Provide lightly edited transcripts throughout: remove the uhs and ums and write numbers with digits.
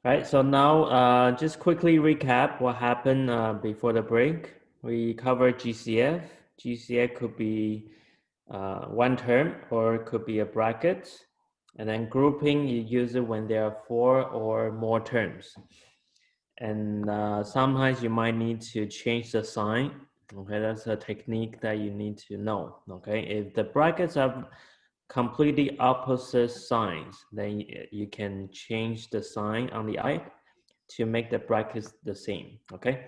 Right, so now just quickly recap what happened before the break. We covered GCF. GCF could be one term or it could be a bracket. And then grouping, you use it when there are 4 or more terms. And sometimes you might need to change the sign. Okay, that's a technique that you need to know. Okay, if the brackets are completely opposite signs, then you can change the sign on the I to make the brackets the same. Okay,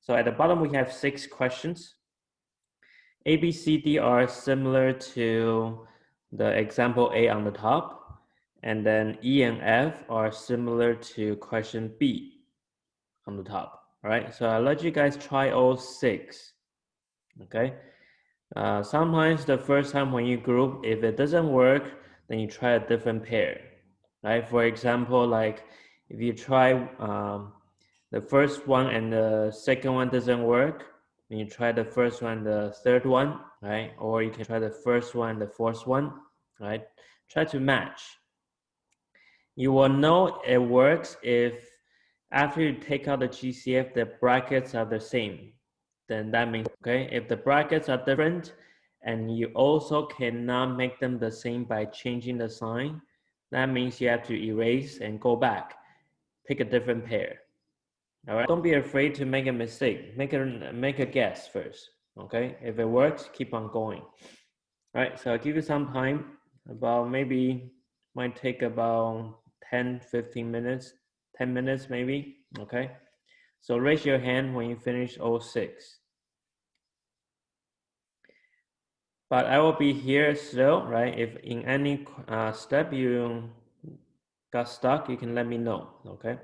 so at the bottom we have 6 questions. A, B, C, D are similar to the example A on the top, and then E and F are similar to question B on the top. All right, so I'll let you guys try all 6. Okay, sometimes the first time when you group, if it doesn't work, then you try a different pair. Right, for example, like if you try the first one and the second one doesn't work, then you try the first one, the third one, right? Or you can try the first one, the fourth one, right? Try to match. You will know it works if after you take out the GCF, the brackets are the same. Then that means, okay, if the brackets are different and you also cannot make them the same by changing the sign, that means you have to erase and go back, pick a different pair. All right, don't be afraid to make a mistake. Make a guess first. Okay, if it works, keep on going. All right, so I'll give you some time. About maybe might take about 10-15 minutes, 10 minutes maybe. Okay, so raise your hand when you finish all 6. But I will be here still, right? If in any step you got stuck, you can let me know. Okay.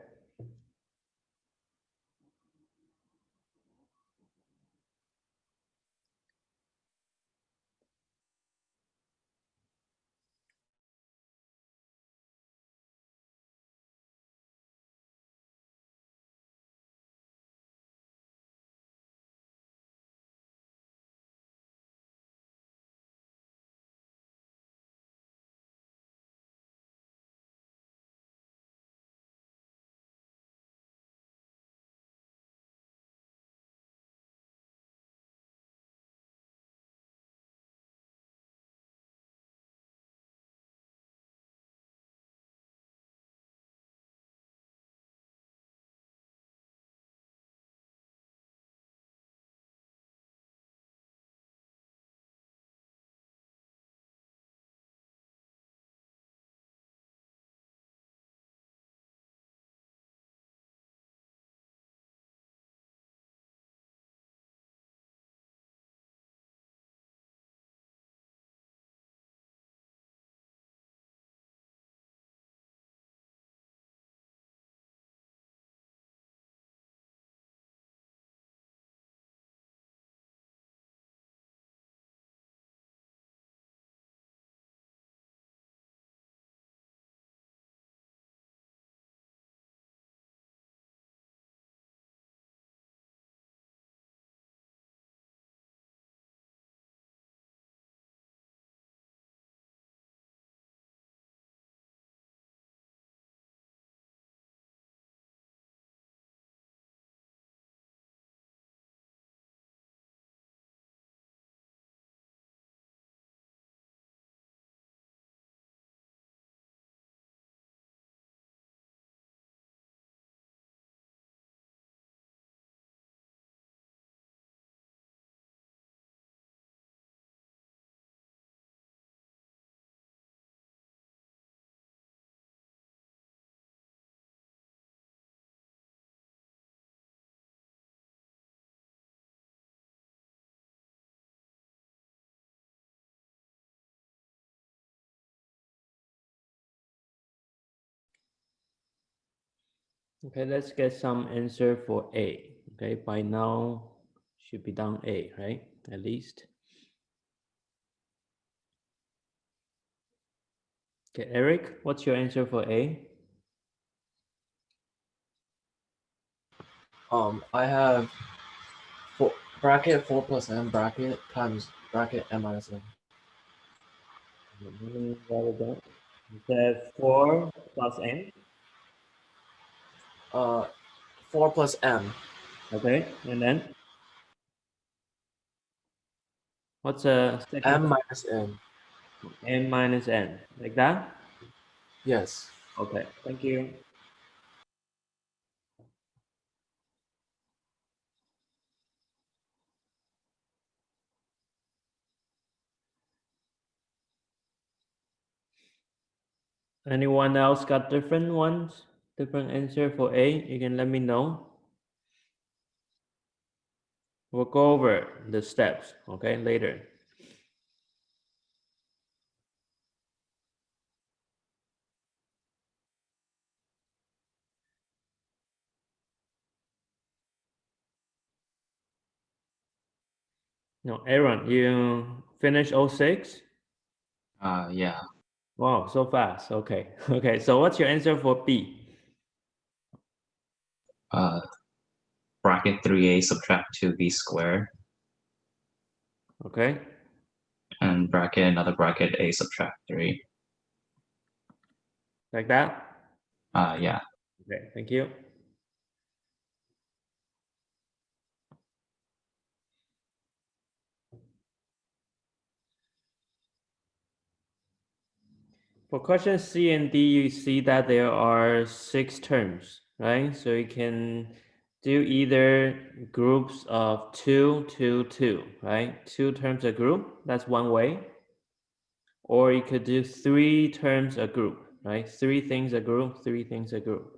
Okay, let's get some answer for A. Okay, by now should be done A, right? At least. Okay, Eric, what's your answer for A? I have bracket 4 plus n bracket times bracket n minus n. Let me write it down. You said 4 plus n. uh, 4 plus m. Okay, and then what's the second? M minus n. M minus N, like that? Yes. Okay, thank you. Anyone else got different ones? Different answer for A? You can let me know. We'll go over the steps, okay, later. No, Aaron, you finished 06? Yeah. Wow, so fast. Okay. Okay, so what's your answer for B? Uh, bracket 3a subtract 2b squared, Okay, and bracket another bracket a subtract 3. like that? Yeah. Okay, thank you. For question C and D, you see that there are 6 terms, right? So you can do either groups of 2, 2, 2, right? 2 terms a group, that's one way. Or you could do 3 terms a group, right? 3 things a group, 3 things a group.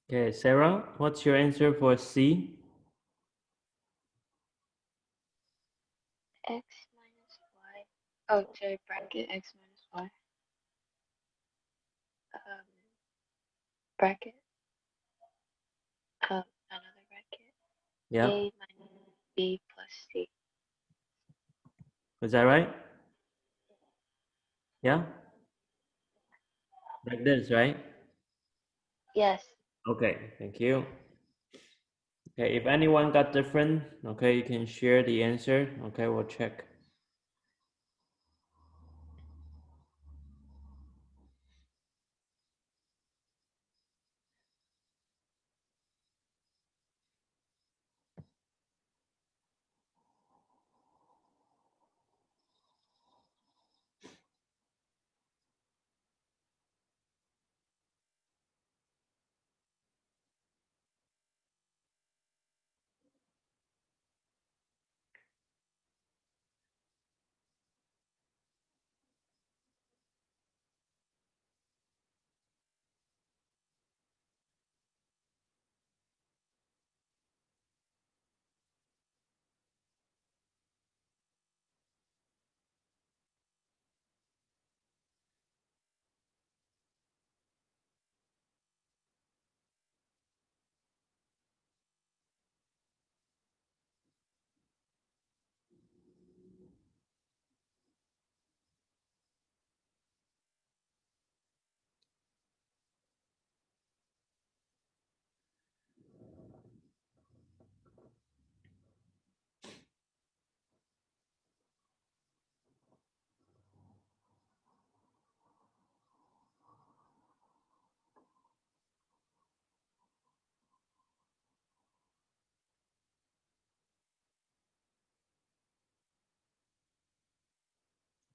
Okay, Sarah, what's your answer for C? X minus y. Oh, sorry, bracket x minus y. Um, bracket. Another bracket. Yeah, A minus b plus c. is that right? Yeah, like this, right? Yes. Okay, thank you. Okay, if anyone got different, okay, you can share the answer. Okay, we'll check.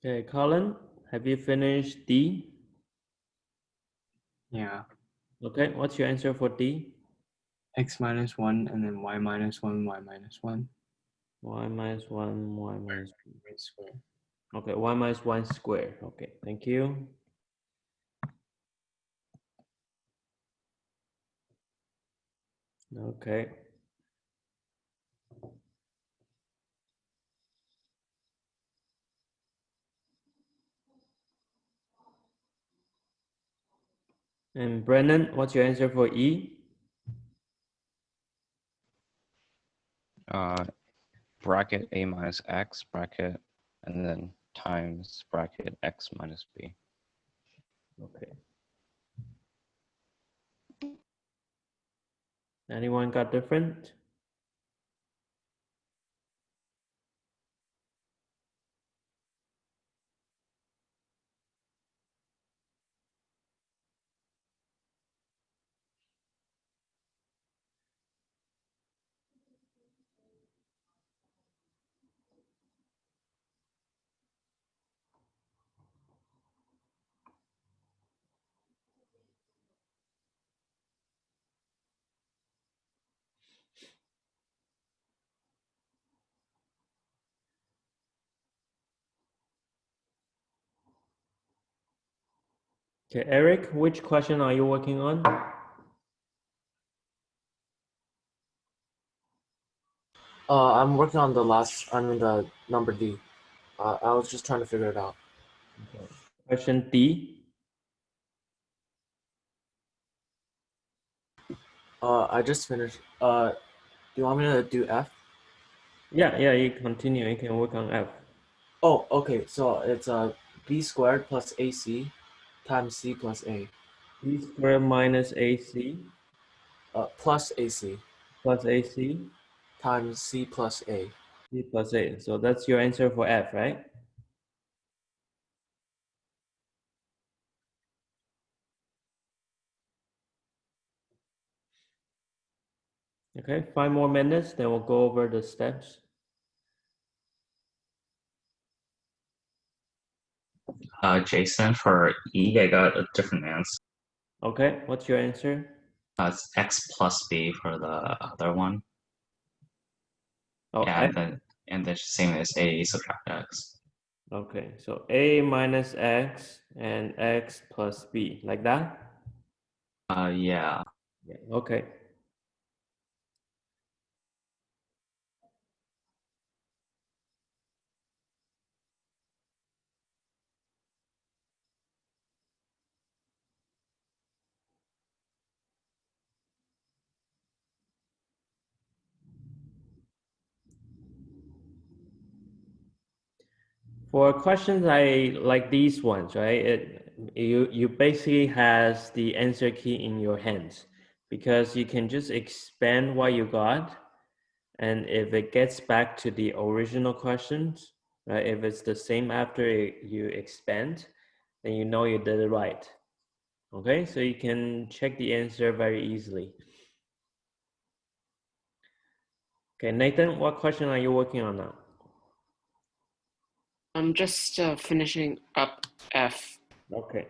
Okay, Colin, have you finished D? Yeah. Okay, what's your answer for D? X minus 1 and then y minus 1, y minus 1. Y minus 1, y minus Y squared. Okay, y minus 1 squared. Okay, thank you. Okay. And Brennan, what's your answer for E? Bracket a minus x bracket and then times bracket x minus b. Okay. Anyone got different? Okay, Eric, which question are you working on? I'm working on the number D. I was just trying to figure it out. Okay. Question D. I just finished. Do you want me to do F? Yeah, you continue. You can work on F. Oh, okay. So it's B squared plus AC times C plus A. B squared minus AC Plus AC plus AC, times C plus A. C plus A. So that's your answer for F, right? Okay, 5 more minutes, then we'll go over the steps. Jason, for E, I got a different answer. Okay, what's your answer? It's x plus b for the other one. Oh, Yeah, F. and the same as a subtract x. Okay, so A minus X and X plus B, like that? Yeah. Yeah, okay. For questions like these ones, right? You basically has the answer key in your hands because you can just expand what you got, and if it gets back to the original questions, right? If it's the same after you expand, then you know you did it right. Okay, so you can check the answer very easily. Okay, Nathan, what question are you working on now? I'm just finishing up F. Okay.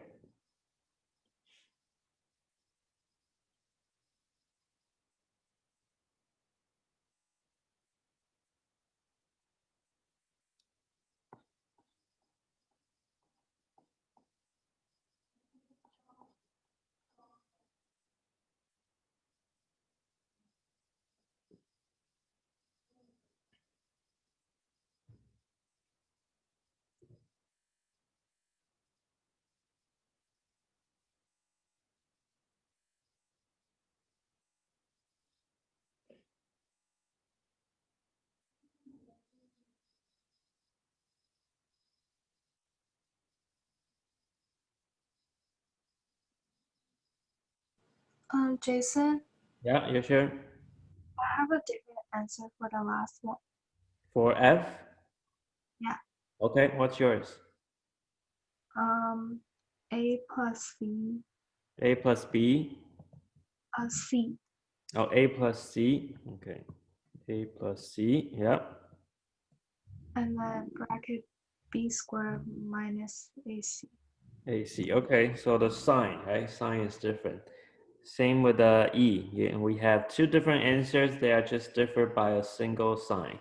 Jason, Yeah, you sure? I have a different answer for the last one. For F? Yeah. Okay, what's yours? A plus B A plus B. C, Oh, A plus C. Okay. A plus C. Yeah. and then bracket b squared minus ac. AC. Okay, so the sign, right? Sign is different. Same with the E. Yeah, we have two different answers. They are just differed by a single sign.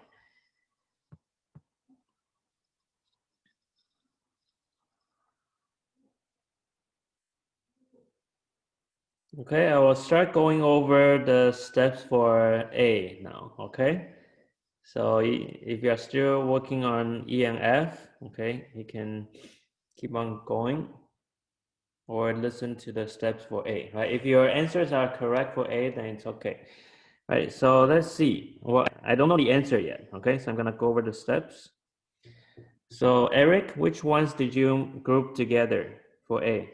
Okay, I will start going over the steps for A now, okay? So if you're still working on E and F, okay, you can keep on going or listen to the steps for A, right? If your answers are correct for A, then it's okay. Right, so let's see. Well, I don't know the answer yet, okay? So I'm gonna go over the steps. So Eric, which ones did you group together for A?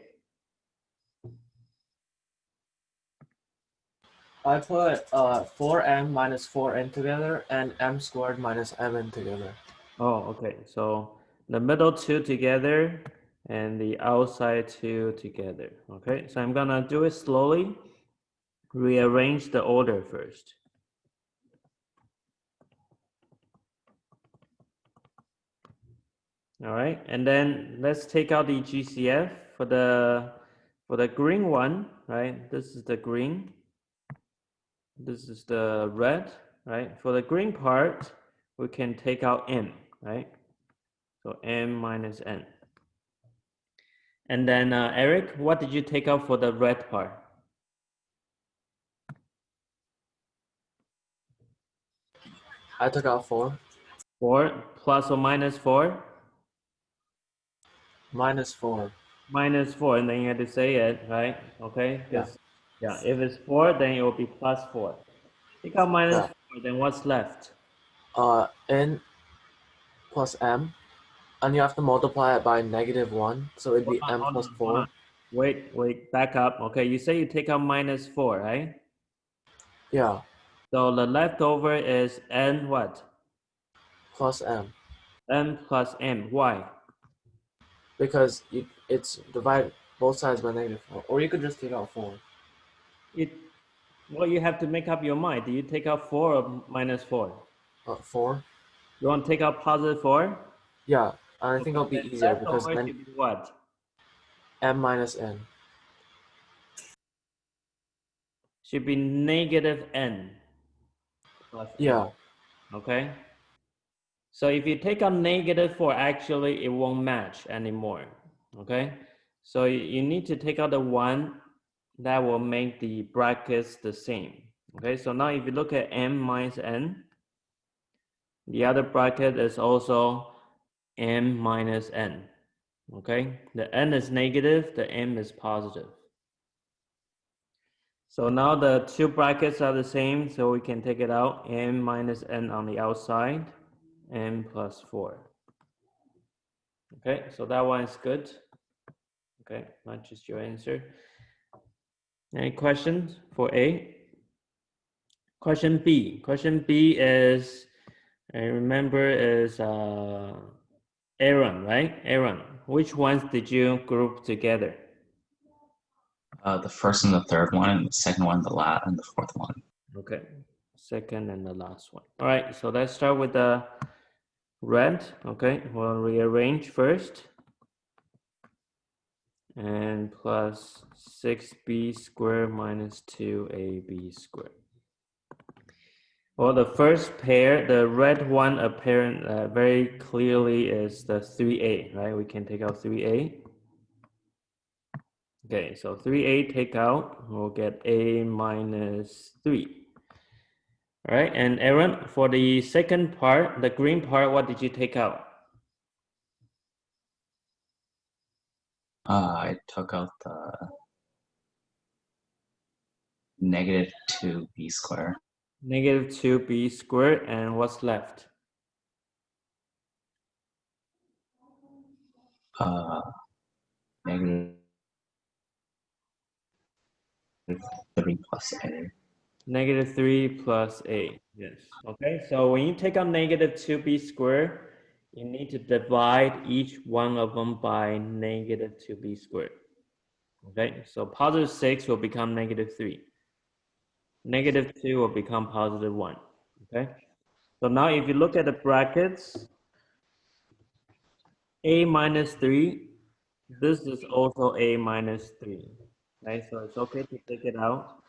I put 4m minus 4n together and m squared minus mn together. Oh, okay. So the middle two together and the outside two together. Okay, so I'm gonna do it slowly. Rearrange the order first. All right, and then let's take out the GCF for the green one, right? This is the green. This is the red, right? For the green part, we can take out m, right? So m minus n. And then Eric, what did you take out for the red part? I took out 4. 4 plus or minus 4? Minus 4. Minus 4, and then you have to say it, right? Okay, because yeah, if it's 4, then it will be plus 4. Take out minus Yeah. 4, then what's left? N plus m, and you have to multiply it by -1, so it'd be m plus 4. Wait, back up. Okay, you say you take out minus 4, right? Yeah, So the leftover is n what? plus m, N plus m. Why? because it's divide both sides by -4, or you could just take out 4. Well, you have to make up your mind. Do you take out 4 or minus 4? 4. You want to take out positive 4? Yeah, I think it'll be Then easier because leftover then should be what? m minus n. Should be negative n plus Yeah, n. Okay? So if you take out negative 4, actually it won't match anymore. Okay? So you need to take out the 1 that will make the brackets the same. Okay, so now if you look at m minus n, the other bracket is also m minus n. Okay, the n is negative, the m is positive. So now the two brackets are the same, so we can take it out, m minus n on the outside, m plus 4. Okay, so that one is good. Okay, not just your answer. Any questions for A? Question B. Question B is, I remember, is Aaron, right? Aaron, which ones did you group together? The first and the third one, and the second one, and the fourth one. Okay, second and the last one. All right, so let's start with the red. Okay, we'll rearrange first. And plus 6b squared minus 2ab squared. Well, the first pair, the red one, apparent very clearly is the 3a, right? We can take out 3a. Okay, so 3a take out, we'll get a minus 3. All right, and Aaron, for the second part, the green part, what did you take out? I took out the -2b squared. Negative 2b squared, and what's left? -3 plus a. Negative 3 plus a, yes. Okay, so when you take out negative 2b squared, you need to divide each one of them by negative 2b squared. Okay, so positive 6 will become negative 3. Negative 2 will become positive 1. Okay, so now if you look at the brackets, a minus 3. This is also a minus 3. Right, so it's okay to take it out.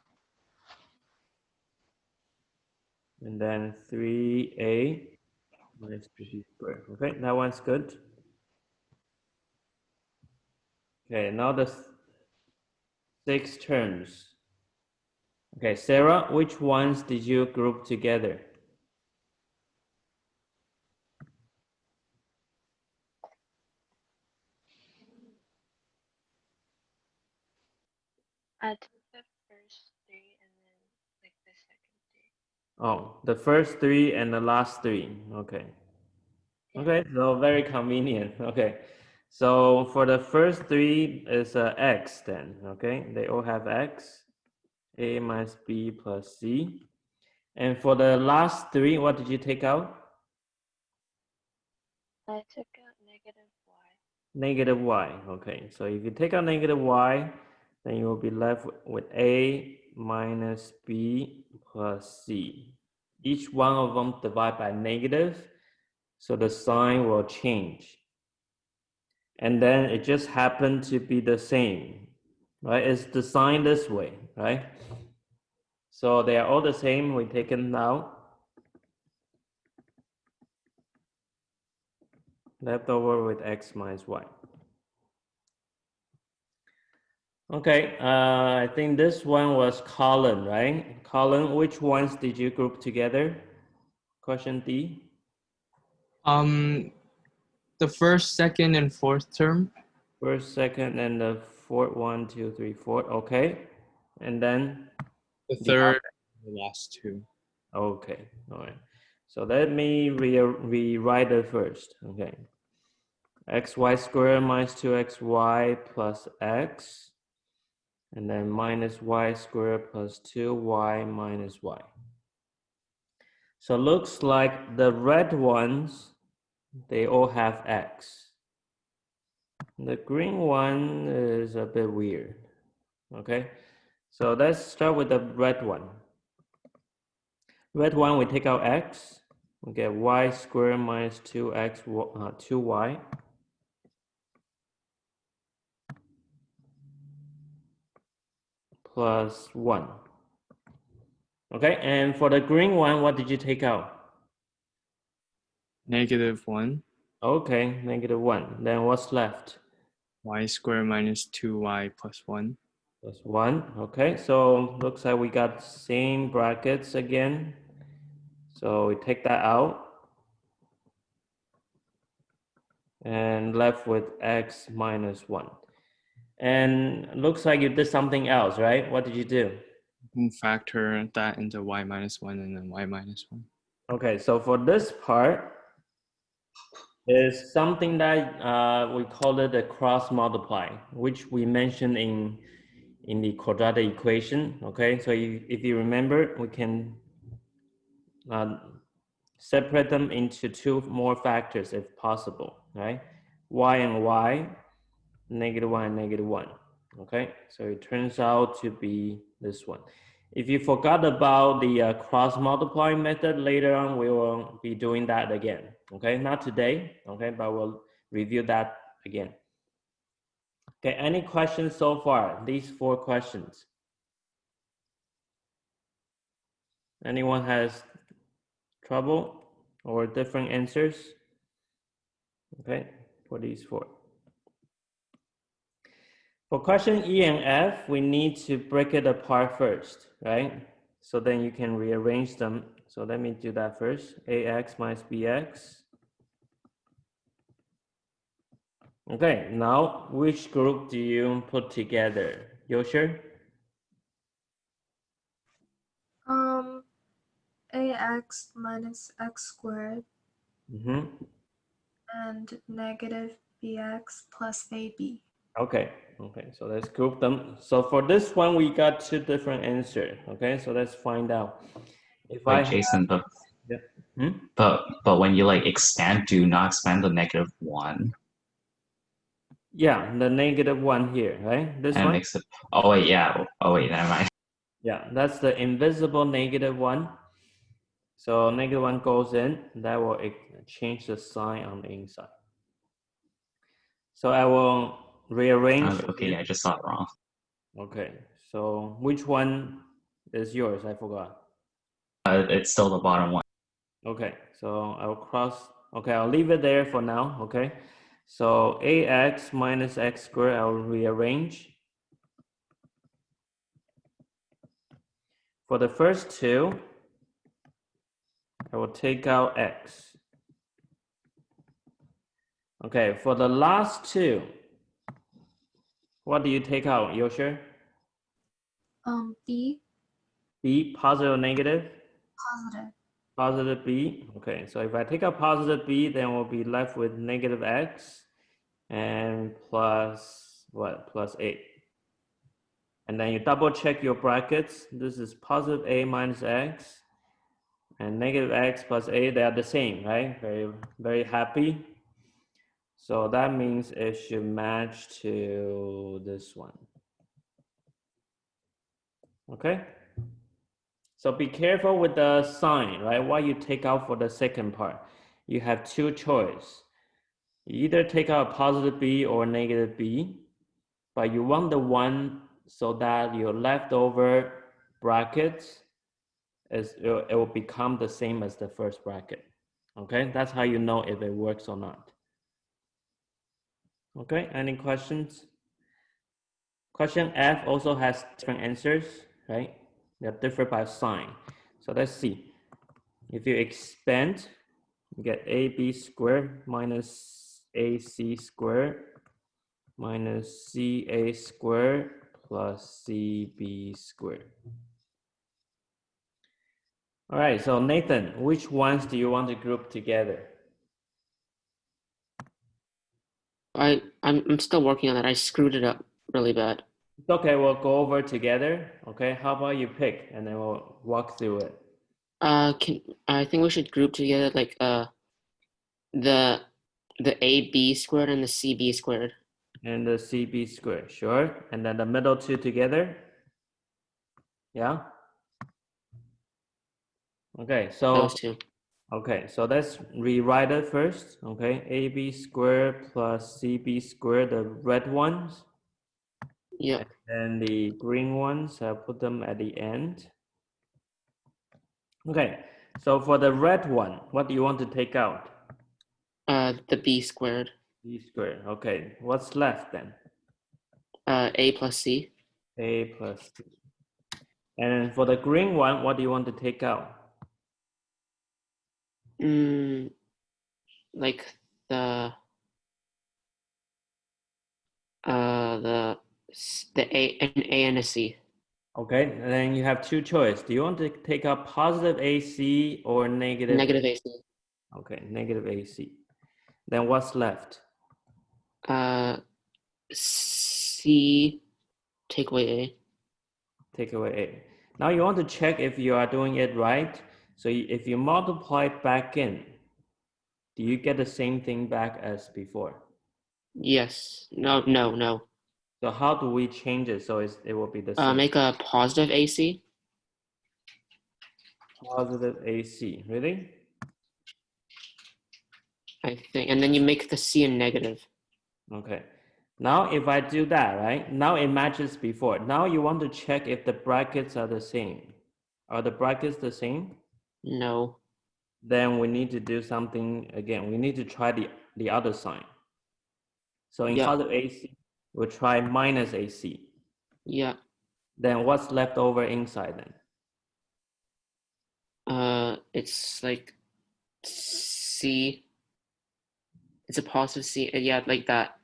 And then 3a minus 2b squared. Okay, that one's good. Okay, now the 6 terms. Okay, Sarah, which ones did you group together? I took the first 3 and then like the second 3. Oh, the first 3 and the last 3. Okay. Yeah. Okay, so very convenient. Okay, so for the first 3 is x then. Okay, they all have x. A minus b plus c. And for the last 3, what did you take out? I took out negative y. Negative y. Okay, so if you take out negative y, then you will be left with a minus b plus c. Each one of them divide by negative, so the sign will change. And then it just happened to be the same, right? It's designed this way, right? So they are all the same. We take them out. Left over with x minus y. Okay, I think this one was Colin, right? Colin, which ones did you group together? Question D. The first, second, and fourth term. First, second, and the fourth, 1, 2, 3, 4. Okay, and then The third, and the last 2. okay, all right. So let me rewrite it first. Okay, xy squared minus 2xy plus x, and then minus y squared plus 2y minus y. So looks like the red ones, they all have x. The green one is a bit weird. Okay, so let's start with the red one. Red one, we take out x, we get y squared minus 2y plus 1. Okay, and for the green one, what did you take out? Negative 1. Okay, negative 1. Then what's left? Y squared minus 2y plus 1. Plus 1. Okay, so looks like we got same brackets again. So we take that out. And left with x minus 1. And looks like you did something else, right? What did you do? You can factor that into y minus 1 and then y minus 1. Okay, so for this part, is something that we call it a cross multiply, which we mentioned in the quadratic equation. Okay, so if you remember, we can separate them into 2 more factors if possible, right? Y and y, negative 1 and negative 1. Okay, so it turns out to be this one. If you forgot about the cross multiplying method, later on we will be doing that again. Okay, not today, okay, but we'll review that again. Okay, any questions so far? These 4 questions. Anyone has trouble or different answers? Okay, for these 4. For question E and F, we need to break it apart first, right? So then you can rearrange them. So let me do that first. AX minus BX. Okay, now which group do you put together? Yosher? Ax minus x squared Mm-hmm. and negative bx plus ab. Okay, so let's group them. So for this one, we got 2 different answers. Okay, so let's find out. If Wait, Jason, but yeah. Hmm? but when you like expand, do not expand the negative 1. Yeah, the negative 1 here, right? This And it one? makes it, oh wait, yeah. Oh wait, never mind. Yeah, that's the invisible negative 1. So negative 1 goes in, that will change the sign on the inside. So I will rearrange. Okay, I just saw it wrong. Okay, so which one is yours? I forgot. It's still the bottom one. Okay, so I'll cross. Okay, I'll leave it there for now. Okay, so ax minus x squared, I'll rearrange. For the first two, I will take out x. Okay, for the last two, what do you take out, Yosher? B, B, positive or negative? positive. Positive b. Okay, so if I take out positive b, then we'll be left with negative x and plus what? Plus 8. And then you double check your brackets. This is positive a minus x and negative x plus a. They are the same, right? Very, very happy. So that means it should match to this one. Okay? So be careful with the sign, right? What you take out for the second part. You have two choices. You either take out positive b or negative b, but you want the one so that your leftover brackets it will become the same as the first bracket. Okay, that's how you know if it works or not. Okay, any questions? Question F also has different answers, right? They're different by sign. So let's see. If you expand, you get AB squared minus AC squared minus CA squared plus CB squared. All right, so Nathan, which ones do you want to group together? I'm still working on it. I screwed it up really bad. It's okay, we'll go over together. Okay, how about you pick and then we'll walk through it. I think we should group together like the AB squared and the CB squared. And the CB squared, sure. And then the middle two together. Yeah. Okay, so Those two. okay, so let's rewrite it first. Okay, AB squared plus CB squared, the red ones. Yeah. And the green ones, I'll put them at the end. Okay, so for the red one, what do you want to take out? The B squared. B squared. Okay, what's left then? A plus C. A plus C. And for the green one, what do you want to take out? Like the the an A and a C. Okay, and then you have two choices. Do you want to take out positive AC or negative? Negative AC. Okay, negative AC. Then what's left? C, take away A. Take away A. Now you want to check if you are doing it right. So if you multiply back in, do you get the same thing back as before? Yes. No. So how do we change it so it will be the same? Make a positive AC. Positive AC, really? I think, and then you make the C a negative. Okay. Now if I do that, right? Now it matches before. Now you want to check if the brackets are the same. Are the brackets the same? No. Then we need to do something again. We need to try the other sign. So in positive AC, we'll try minus AC. Yeah. Then what's left over inside then? It's like C. It's a positive C. Yeah, like that.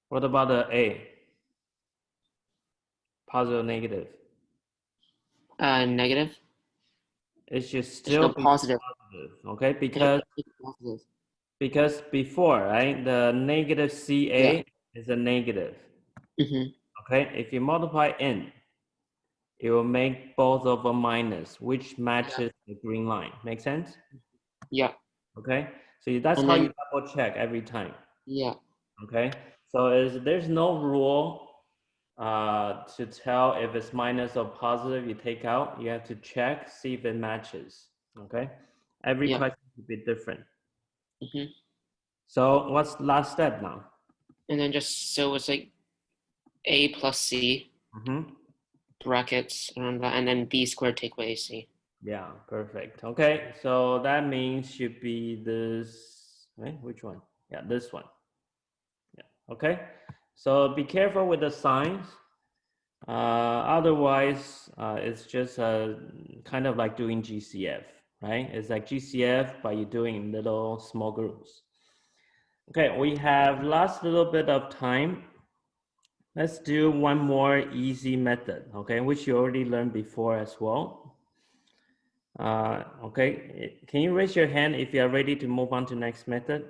What about the A? Positive, negative. Negative. It should still be positive. Okay, because before, right, the negative CA is a negative. Okay, if you multiply in, it will make both of them minus, which matches the green line. Make sense? Yeah. Okay, so that's how you double check every time. Yeah. Okay, so there's no rule to tell if it's minus or positive you take out. You have to check, see if it matches. Okay, every question will be different. So what's the last step now? And then just, so it's like A plus C, brackets around that, and then B squared take away AC. Yeah, perfect. Okay, so that means should be this, right? Which one? Yeah, this one. Yeah, okay. So be careful with the signs. Otherwise, it's just kind of like doing GCF, right? It's like GCF, but you're doing in little small groups. Okay, we have last little bit of time. Let's do one more easy method, okay, which you already learned before as well. Okay, can you raise your hand if you are ready to move on to next method?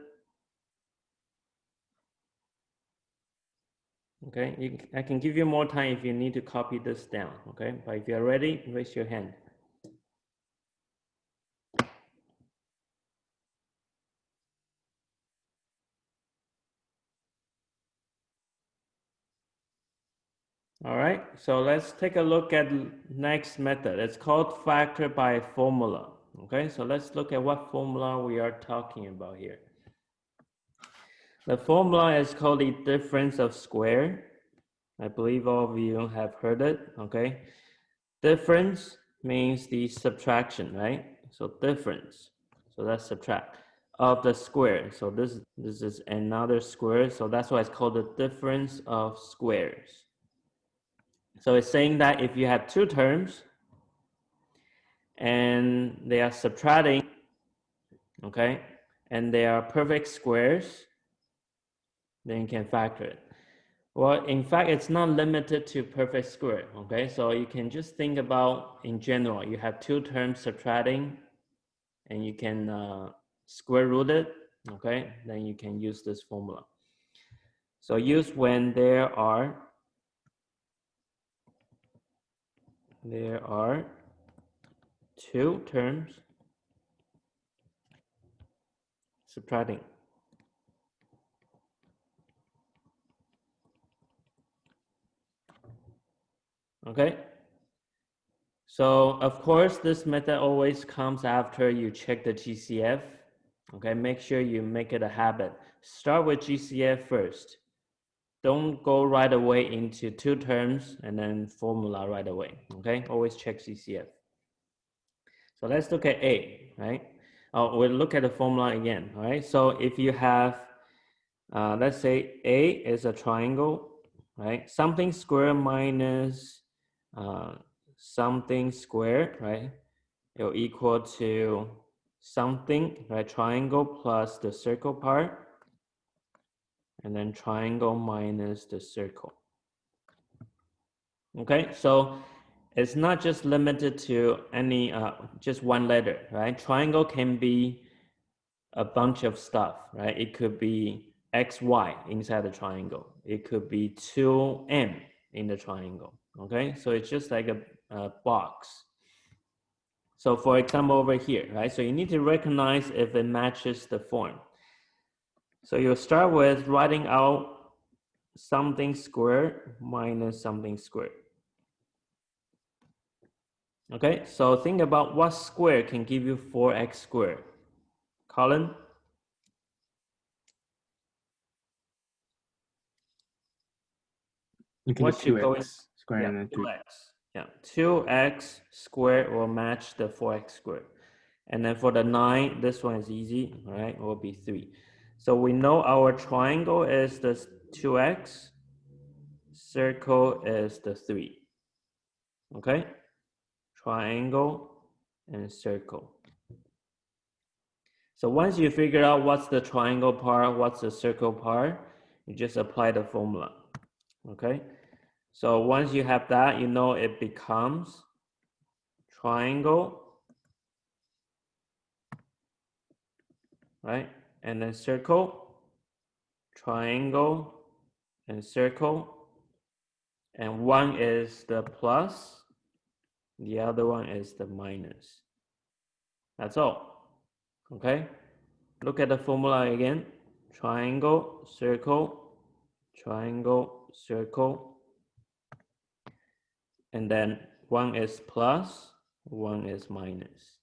Okay, I can give you more time if you need to copy this down, okay? But if you're ready, raise your hand. All right, so let's take a look at next method. It's called factor by formula, okay? So let's look at what formula we are talking about here. The formula is called the difference of square. I believe all of you have heard it, okay? Difference means the subtraction, right? So difference, so that's subtract, of the square. So this is another square, so that's why it's called the difference of squares. So it's saying that if you have two terms and they are subtracting, okay, and they are perfect squares, then you can factor it. Well, in fact, it's not limited to perfect square, okay? So you can just think about, in general, you have two terms subtracting, and you can square root it, okay? Then you can use this formula. So use when there are two terms subtracting. Okay? So of course, this method always comes after you check the GCF. Okay, make sure you make it a habit. Start with GCF first. Don't go right away into two terms and then formula right away. Okay, always check GCF. So let's look at A, right? We'll look at the formula again, all right? So if you have, let's say A is a triangle, right? Something square minus something square, right? It will equal to something, right? Triangle plus the circle part, and then triangle minus the circle. Okay, so it's not just limited to any, just one letter, right? Triangle can be a bunch of stuff, right? It could be X, Y inside the triangle. It could be 2M in the triangle, okay? So it's just like a box. So for example, over here, right? So you need to recognize if it matches the form. So you'll start with writing out something squared minus something squared. Okay, so think about what square can give you 4x squared. Colin? You can What do should go in? 2x squared and then 3. 2x. Yeah, 2x squared will match the 4x squared. And then for the 9, this one is easy, all right? It will be 3. So we know our triangle is the 2x, circle is the 3. Okay? Triangle and circle. So once you figure out what's the triangle part, what's the circle part, you just apply the formula. Okay? So once you have that, you know it becomes triangle, right? And then circle, triangle, and circle. And one is the plus, the other one is the minus. That's all. Okay? Look at the formula again. Triangle, circle, triangle, circle. And then one is plus, one is minus.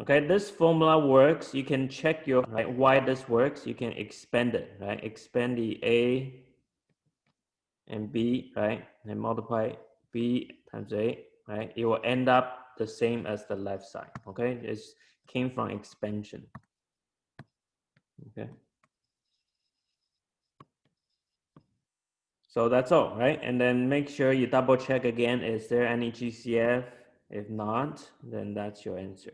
Okay, this formula works. You can check your right why this works. You can expand it, right? Expand the A and B, right? And multiply B times A, right? It will end up the same as the left side. Okay, it came from expansion. Okay. So that's all, right? And then make sure you double check again, is there any GCF? If not, then that's your answer.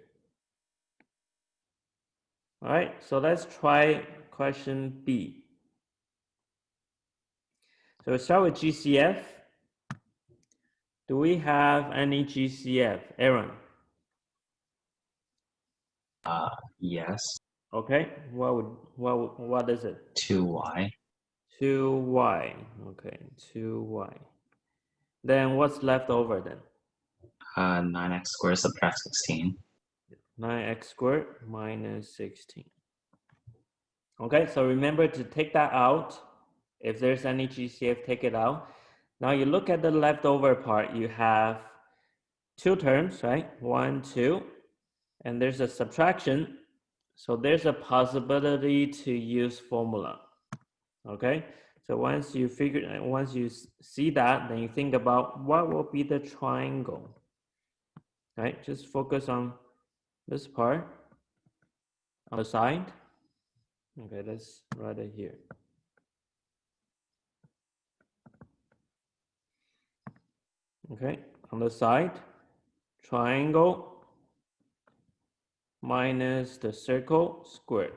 All right, so let's try question B. So we start with GCF. Do we have any GCF? Aaron? Yes. Okay, what is it? 2y. 2y, okay, 2y. Then what's left over then? 9x squared subtract 16. 9x squared minus 16. Okay, so remember to take that out. If there's any GCF, take it out. Now you look at the leftover part, you have two terms, right? 1, 2, and there's a subtraction. So there's a possibility to use formula. Okay, so once you see that, then you think about what will be the triangle. Right, just focus on this part on the side. Okay, let's write it here. Okay, on the side, triangle minus the circle squared.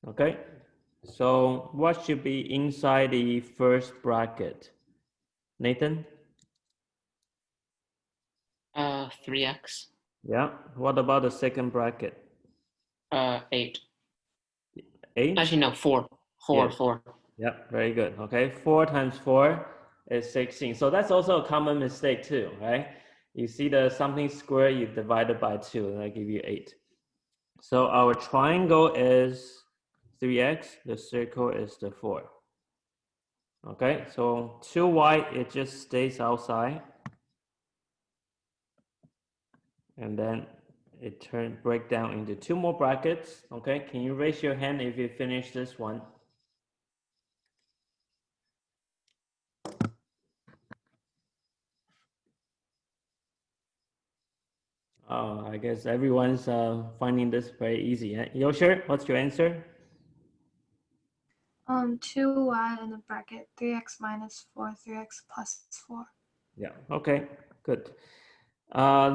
Okay, so what should be inside the first bracket? Nathan? 3x. Yeah, what about the second bracket? 8. 8? Actually, no, 4. 4, Yes. 4. Yeah, very good. Okay, 4 times 4 is 16. So that's also a common mistake too, right? You see the something square, you divide it by 2, and I give you 8. So our triangle is 3x, the circle is the 4. Okay, so 2y, it just stays outside. And then it break down into 2 more brackets. Okay, can you raise your hand if you finish this one? Oh, I guess everyone's finding this very easy. Yosher, what's your answer? 2y in the bracket, 3x minus 4, 3x plus 4. Yeah, okay, good.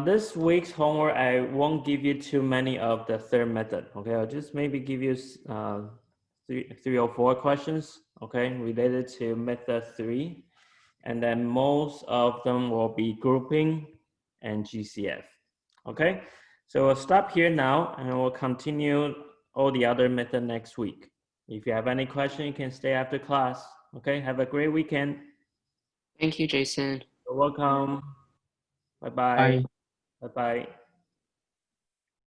This week's homework, I won't give you too many of the third method. Okay, I'll just maybe give you three or four questions, okay, related to method 3. And then most of them will be grouping and GCF. Okay, so we'll stop here now and we'll continue all the other method next week. If you have any question, you can stay after class. Okay, have a great weekend. Thank you, Jason. You're welcome. Bye-bye. Bye. Bye-bye.